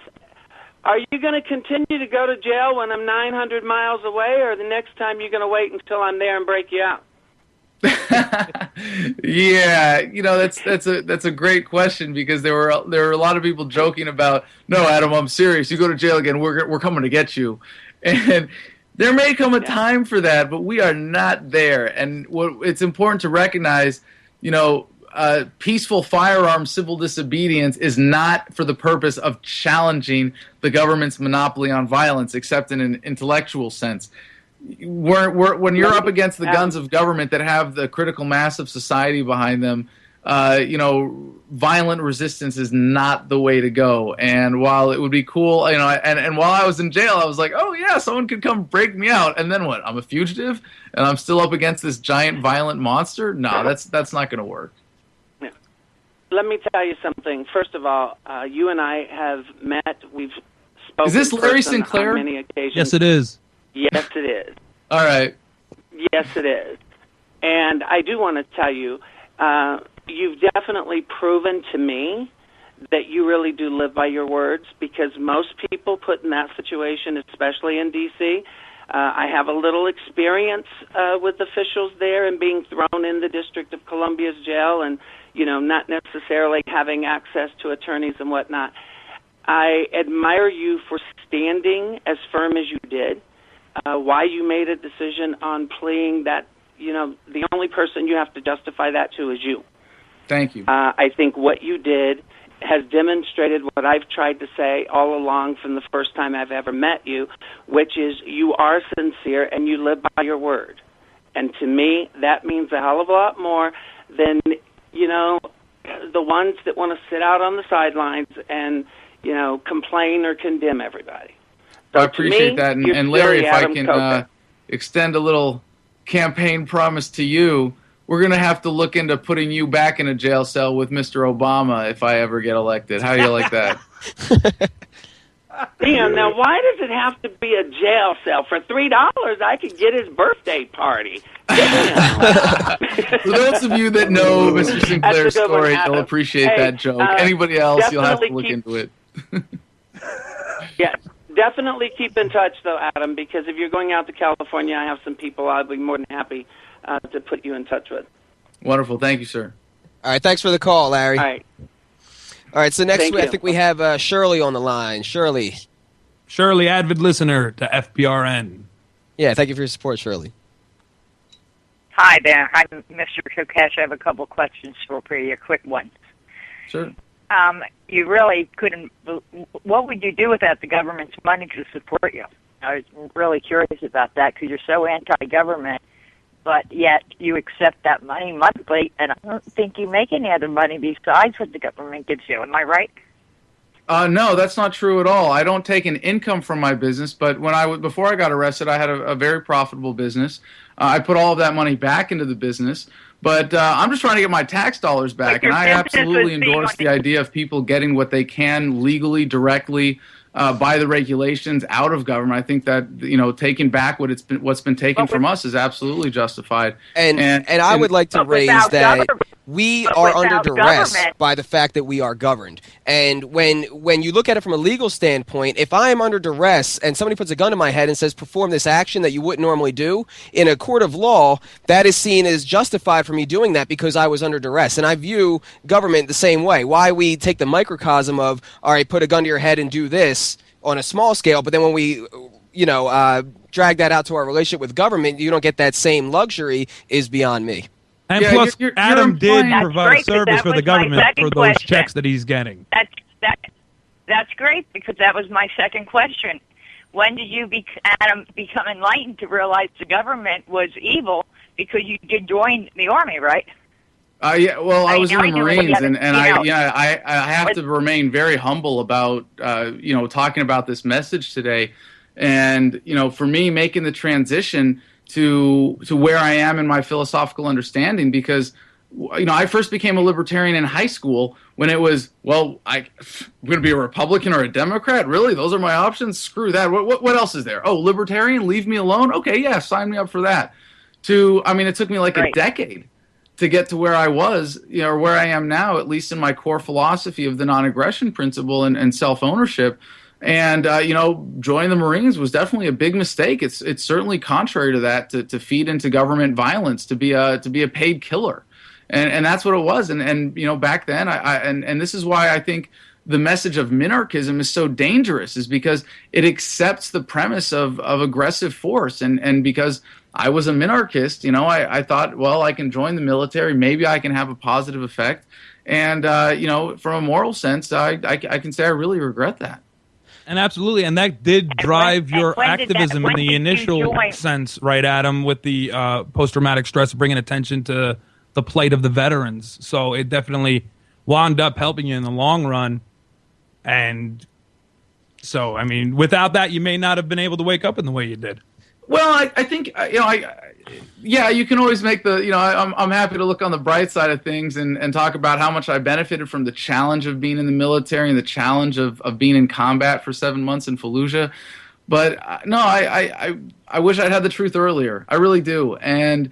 Are you going to continue to go to jail when I'm 900 miles away, or the next time you're going to wait until I'm there and break you out? Yeah, you know, that's a great question because there were a lot of people joking about, no, Adam, I'm serious. You go to jail again, we're coming to get you, and there may come a time for that, but we are not there. And it's important to recognize, you know, peaceful firearm civil disobedience is not for the purpose of challenging the government's monopoly on violence, except in an intellectual sense. When you're up against the guns of government that have the critical mass of society behind them, you know, violent resistance is not the way to go. And while it would be cool, you know, and while I was in jail, I was like, oh yeah, someone could come break me out. And then what? I'm a fugitive and I'm still up against this giant violent monster? No, that's not going to work. Yeah. Let me tell you something. First of all, you and I have met. We've spoken. Is this Larry Sinclair? On many occasions. Yes, it is. Yes, it is. All right. Yes, it is. And I do want to tell you, you've definitely proven to me that you really do live by your words, because most people put in that situation, especially in D.C., I have a little experience with officials there and being thrown in the District of Columbia's jail, and not necessarily having access to attorneys and whatnot. I admire you for standing as firm as you did, why you made a decision on pleading that, the only person you have to justify that to is you. Thank you. I think what you did has demonstrated what I've tried to say all along from the first time I've ever met you, which is you are sincere and you live by your word. And to me, that means a hell of a lot more than, the ones that want to sit out on the sidelines and, complain or condemn everybody. So I appreciate that. And Larry, if I can Kokesh. extend a little campaign promise to you, we're going to have to look into putting you back in a jail cell with Mr. Obama if I ever get elected. How do you like that? Damn, now why does it have to be a jail cell? For $3, I could get his birthday party. For those of you that know Mr. Sinclair's story, you'll appreciate that joke. Anybody else, you'll have to look into it. Yeah, definitely keep in touch, though, Adam, because if you're going out to California, I have some people I'll be more than happy to put you in touch with. Wonderful. Thank you, sir. All right, thanks for the call, Larry. All right. All right, so next Thank week, I you. think we have Shirley on the line. Shirley, avid listener to FPRN. Yeah, thank you for your support, Shirley. Hi there. I'm Mr. Kokesh. I have a couple questions for you, quick ones. Sure. You really couldn't. What would you do without the government's money to support you? I was really curious about that because you're so anti-government, but yet you accept that money monthly, and I don't think you make any other money besides what the government gives you. Am I right? No, that's not true at all. I don't take an income from my business, but before I got arrested, I had a very profitable business. I put all of that money back into the business, but I'm just trying to get my tax dollars back, and I absolutely endorse the idea of people getting what they can legally, directly, by the regulations out of government. I think that taking back what's been taken from us is absolutely justified. And I would like to raise that we are under duress by the fact that we are governed. And when you look at it from a legal standpoint, if I am under duress and somebody puts a gun to my head and says perform this action that you wouldn't normally do, in a court of law, that is seen as justified for me doing that because I was under duress. And I view government the same way. Why we take the microcosm of, all right, put a gun to your head and do this on a small scale, but then when we drag that out to our relationship with government, you don't get that same luxury, is beyond me. And Yeah, plus, you're Adam did That's provide great, but service that for the was my government second for those question. checks that he's getting. That's great because that was my second question. When did you, Adam, become enlightened to realize the government was evil because you did join the Army, right? Yeah, well, I was in the I know Marines, what and I have to remain very humble about talking about this message today, and for me making the transition to where I am in my philosophical understanding, because I first became a libertarian in high school when it was, I'm going to be a Republican or a Democrat? Really? Those are my options? Screw that. What else is there? Oh, libertarian? Leave me alone? Okay, yeah, sign me up for that. It took me like a decade to get to where I was, or where I am now, at least in my core philosophy of the non-aggression principle and self-ownership. And, joining the Marines was definitely a big mistake. It's certainly contrary to that, to feed into government violence, to be a paid killer. And that's what it was. And back then, and this is why I think the message of minarchism is so dangerous, is because it accepts the premise of aggressive force. And because I was a minarchist, I thought, well, I can join the military. Maybe I can have a positive effect. And, from a moral sense, I can say I really regret that. And absolutely, and that did drive your activism in the initial sense, right, Adam, with the post-traumatic stress, bringing attention to the plight of the veterans. So it definitely wound up helping you in the long run. And so, without that, you may not have been able to wake up in the way you did. Well, I think, you can always make I'm happy to look on the bright side of things and talk about how much I benefited from the challenge of being in the military and the challenge of being in combat for 7 months in Fallujah. But no, I wish I'd had the truth earlier. I really do. And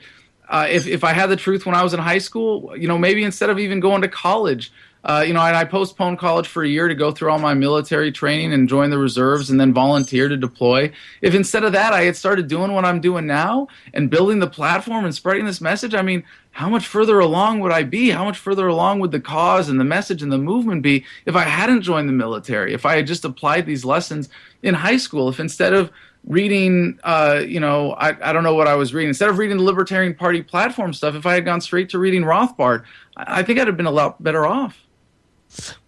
if I had the truth when I was in high school, maybe instead of even going to college, I postponed college for a year to go through all my military training and join the reserves and then volunteer to deploy. If instead of that I had started doing what I'm doing now and building the platform and spreading this message, how much further along would I be? How much further along would the cause and the message and the movement be if I hadn't joined the military? If I had just applied these lessons in high school? If instead of reading, I don't know what I was reading, instead of reading the Libertarian Party platform stuff, if I had gone straight to reading Rothbard, I think I'd have been a lot better off.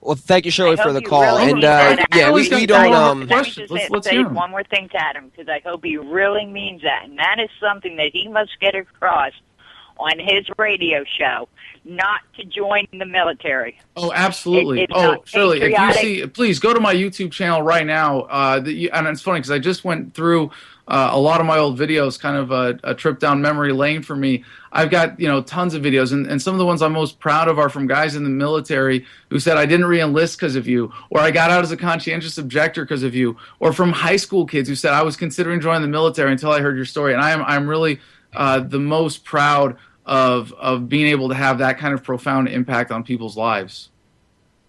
Well, thank you, Shirley, for the call. Really And we don't. Let me just say one more thing to Adam, because I hope he really means that, and that is something that he must get across on his radio show, not to join the military. Oh, absolutely. Shirley, if you see, please go to my YouTube channel right now. And it's funny because I just went through a lot of my old videos, kind of a trip down memory lane for me. I've got, tons of videos, and some of the ones I'm most proud of are from guys in the military who said, I didn't re-enlist because of you, or I got out as a conscientious objector because of you, or from high school kids who said, I was considering joining the military until I heard your story. And I'm really the most proud of being able to have that kind of profound impact on people's lives.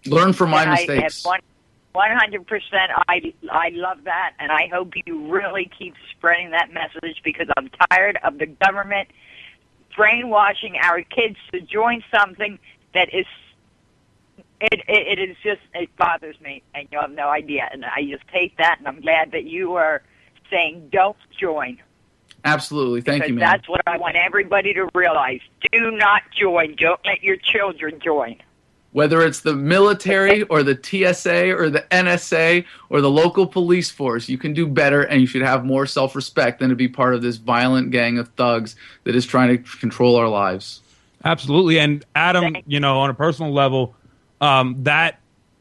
Learn from my mistakes. 100%. I love that, and I hope you really keep spreading that message, because I'm tired of the government brainwashing our kids to join something that is it is just, it bothers me, and you have no idea. And I just hate that, and I'm glad that you are saying don't join. Absolutely. Thank you, man. That's what I want everybody to realize. Do not join. Don't let your children join. Whether it's the military or the TSA or the NSA or the local police force, you can do better, and you should have more self-respect than to be part of this violent gang of thugs that is trying to control our lives. Absolutely. And Adam, on a personal level, that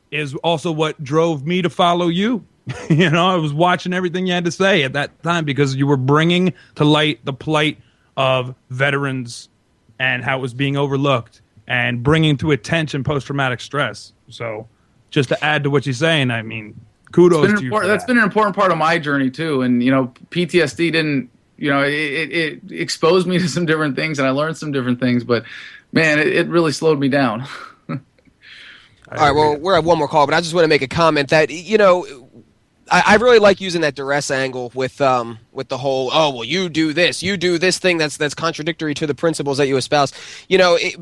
is also what drove me to follow you. I was watching everything you had to say at that time, because you were bringing to light the plight of veterans and how it was being overlooked, and bringing to attention post-traumatic stress. So just to add to what you're saying, I mean, kudos to you for that's been an important part of my journey too. And, PTSD didn't, it exposed me to some different things, and I learned some different things, but man, it really slowed me down. All right, well, we're at one more call, but I just want to make a comment that, I really like using that duress angle with the whole, you do this thing that's contradictory to the principles that you espouse.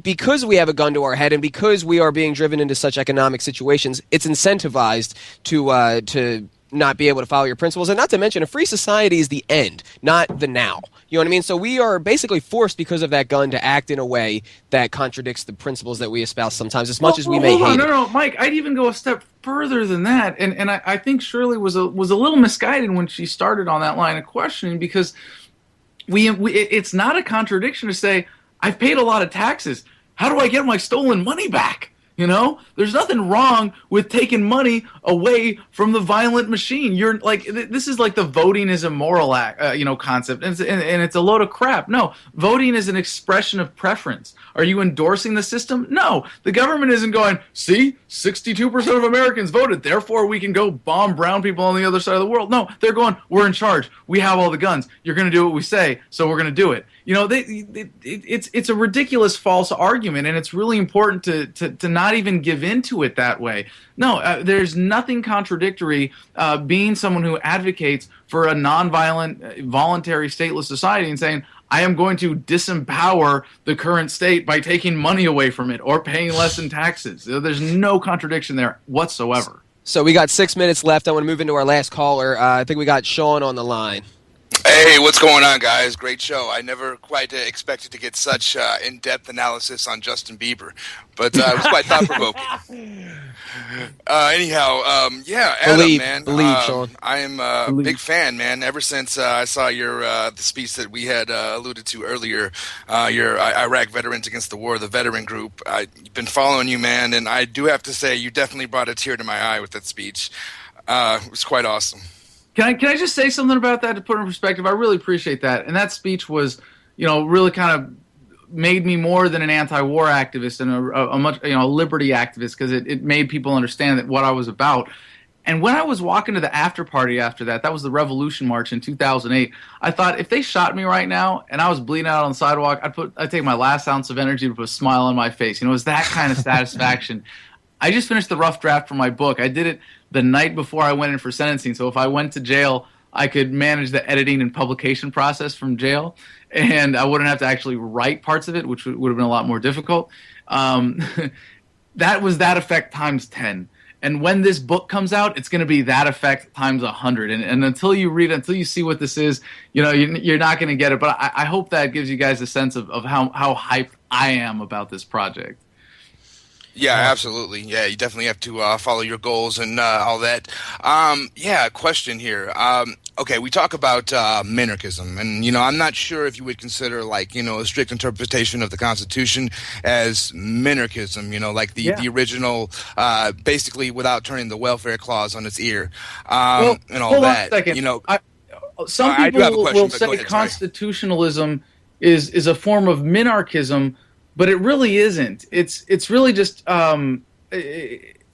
Because we have a gun to our head, and because we are being driven into such economic situations, it's incentivized to not be able to follow your principles. And not to mention, a free society is the end, not the now. You know what I mean? So we are basically forced, because of that gun, to act in a way that contradicts the principles that we espouse sometimes, as much as we may hate it. No, Mike, I'd even go a step further than that. And I think Shirley was a little misguided when she started on that line of questioning, because it's not a contradiction to say, I've paid a lot of taxes. How do I get my stolen money back? There's nothing wrong with taking money away from the violent machine. You're like, this is like the voting is immoral concept, and it's a load of crap. No, voting is an expression of preference. Are you endorsing the system? No, the government isn't going, see, 62% of Americans voted, therefore we can go bomb brown people on the other side of the world. No, they're going, we're in charge. We have all the guns. You're going to do what we say, so we're going to do it. It's a ridiculous false argument, and it's really important to not even give into it that way. No, there's nothing contradictory being someone who advocates for a nonviolent, voluntary, stateless society and saying, I am going to disempower the current state by taking money away from it or paying less in taxes. There's no contradiction there whatsoever. So we got 6 minutes left. I want to move into our last caller. I think we got Sean on the line. Hey, what's going on, guys? Great show. I never quite expected to get such in-depth analysis on Justin Bieber, but it was quite thought-provoking. Anyhow, Adam, man. Believe, Sean. I am a big fan, man. Ever since I saw your the speech that we had alluded to earlier, your Iraq Veterans Against the War, the veteran group. I've been following you, man, and I do have to say you definitely brought a tear to my eye with that speech. It was quite awesome. Can I just say something about that to put it in perspective? I really appreciate that. And that speech was, really kind of made me more than an anti-war activist and a much, liberty activist, because it made people understand that what I was about. And when I was walking to the after party after that was the Revolution March in 2008, I thought, if they shot me right now and I was bleeding out on the sidewalk, I'd take my last ounce of energy to put a smile on my face. It was that kind of satisfaction. I just finished the rough draft for my book. I did it the night before I went in for sentencing. So if I went to jail I could manage the editing and publication process from jail, and I wouldn't have to actually write parts of it, which would have been a lot more difficult. That was that effect times 10. And when this book comes out, it's going to be that effect times 100. And until you read it, until you see what this is, you're not going to get it. But I hope that gives you guys a sense of how hyped I am about this project. Yeah, absolutely. Yeah, you definitely have to follow your goals and all that. Question here. Okay, we talk about minarchism, and I'm not sure if you would consider a strict interpretation of the Constitution as minarchism. The original, basically without turning the welfare clause on its ear, and all hold that. On a second. Some people will say constitutionalism is a form of minarchism. But it really isn't. It's really just a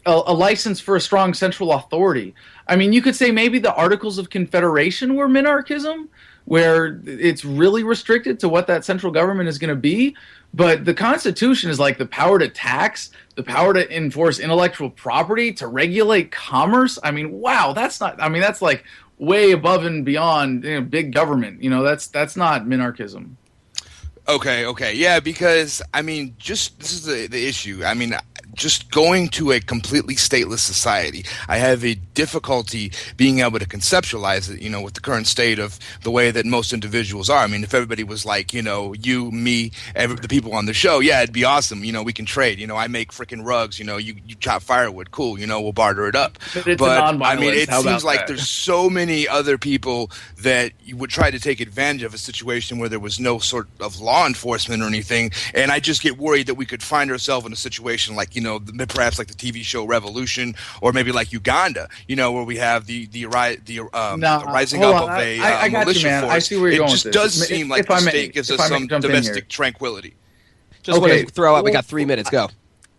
license for a strong central authority. I mean, you could say maybe the Articles of Confederation were minarchism, where it's really restricted to what that central government is going to be. But the Constitution is like the power to tax, the power to enforce intellectual property, to regulate commerce. I mean, wow, that's like way above and beyond big government. That's not minarchism. Okay. Yeah, because, this is the issue. Just going to a completely stateless society, I have a difficulty being able to conceptualize it, with the current state of the way that most individuals are. If everybody was like, you, me, the people on the show, yeah, it'd be awesome. We can trade. I make freaking rugs. You chop firewood. Cool. We'll barter it up. But it seems like there's so many other people that you would try to take advantage of a situation where there was no sort of law enforcement or anything. And I just get worried that we could find ourselves in a situation like, perhaps like the TV show Revolution, or maybe like Uganda, where we have the rising up of a militia force. I see where you're going. It just does seem like the state gives us some domestic tranquility. Just want to throw out, we got 3 minutes, go.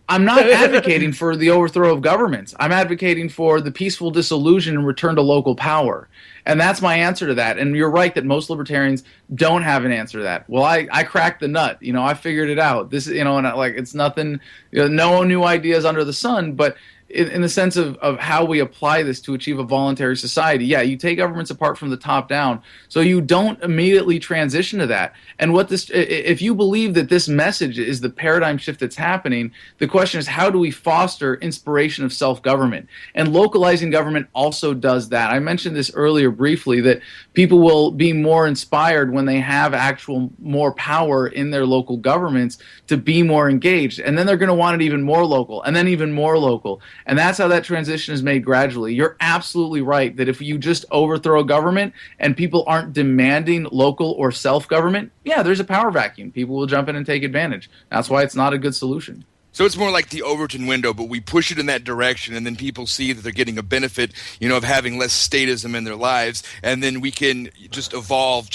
I'm not advocating for the overthrow of governments. I'm advocating for the peaceful dissolution and return to local power. And that's my answer to that. And you're right that most libertarians don't have an answer to that. Well, I cracked the nut. I figured it out. This, and it's nothing, no new ideas under the sun, but in the sense of how we apply this to achieve a voluntary society. Yeah, you take governments apart from the top down, so you don't immediately transition to that. And if you believe that this message is the paradigm shift that's happening, the question is, how do we foster inspiration of self-government? And localizing government also does that. I mentioned this earlier briefly, that people will be more inspired when they have actual more power in their local governments to be more engaged. And then they're going to want it even more local, and then even more local. And that's how that transition is made gradually. You're absolutely right that if you just overthrow government and people aren't demanding local or self-government, yeah, there's a power vacuum. People will jump in and take advantage. That's why it's not a good solution. So it's more like the Overton window, but we push it in that direction, and then people see that they're getting a benefit, of having less statism in their lives, and then we can just evolve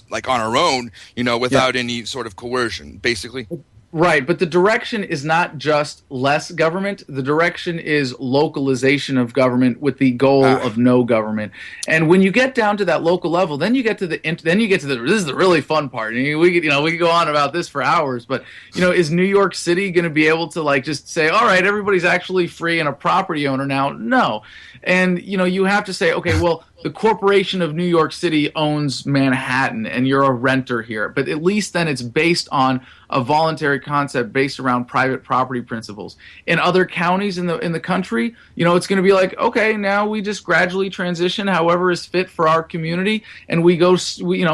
like on our own, without any sort of coercion, basically. Right, but the direction is not just less government. The direction is localization of government with the goal of no government. And when you get down to that local level, then you get to this is the really fun part. And we could go on about this for hours, but is New York City going to be able to just say, all right, everybody's actually free and a property owner now? No. And you have to say, okay, well, the corporation of New York City owns Manhattan and you're a renter here. But at least then it's based on a voluntary concept based around private property principles. In other counties in the country, it's going to be like, okay, now we just gradually transition however is fit for our community, and we go,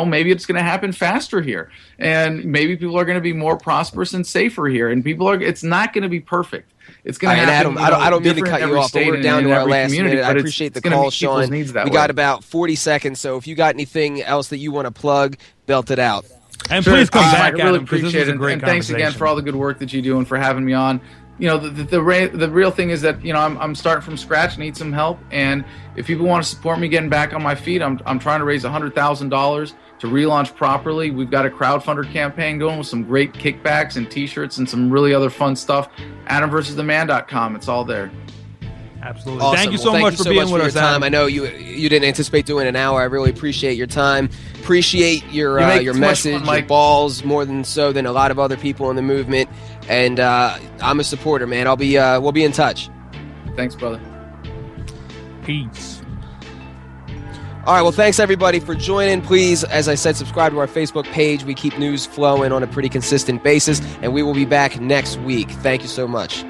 maybe it's going to happen faster here, and maybe people are going to be more prosperous and safer here, and it's not going to to be perfect. It's going to happen. Adam, I don't mean to cut you off, but we're down to our last minute. I appreciate the call, Sean. We got about 40 seconds, so if you got anything else that you want to plug, belt it out. And please come back, I really appreciate it. And thanks again for all the good work that you do and for having me on. The real thing is that I'm starting from scratch, need some help, and if people want to support me getting back on my feet, I'm trying to raise $100,000 to relaunch properly. We've got a crowdfunder campaign going with some great kickbacks and T-shirts and some really other fun stuff. AdamVersusTheMan.com. It's all there. Absolutely. Awesome. Thank you so much for being with us, Adam. I know you didn't anticipate doing an hour. I really appreciate your time. Appreciate your message, your balls, more than a lot of other people in the movement. And I'm a supporter, man. We'll be in touch. Thanks, brother. Peace. All right, well, thanks everybody for joining. Please, as I said, subscribe to our Facebook page. We keep news flowing on a pretty consistent basis, and we will be back next week. Thank you so much.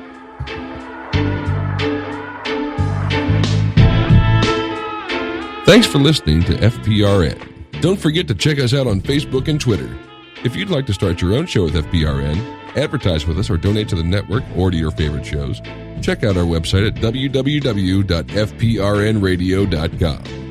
Thanks for listening to FPRN. Don't forget to check us out on Facebook and Twitter. If you'd like to start your own show with FPRN, advertise with us, or donate to the network or to your favorite shows, check out our website at www.fprnradio.com.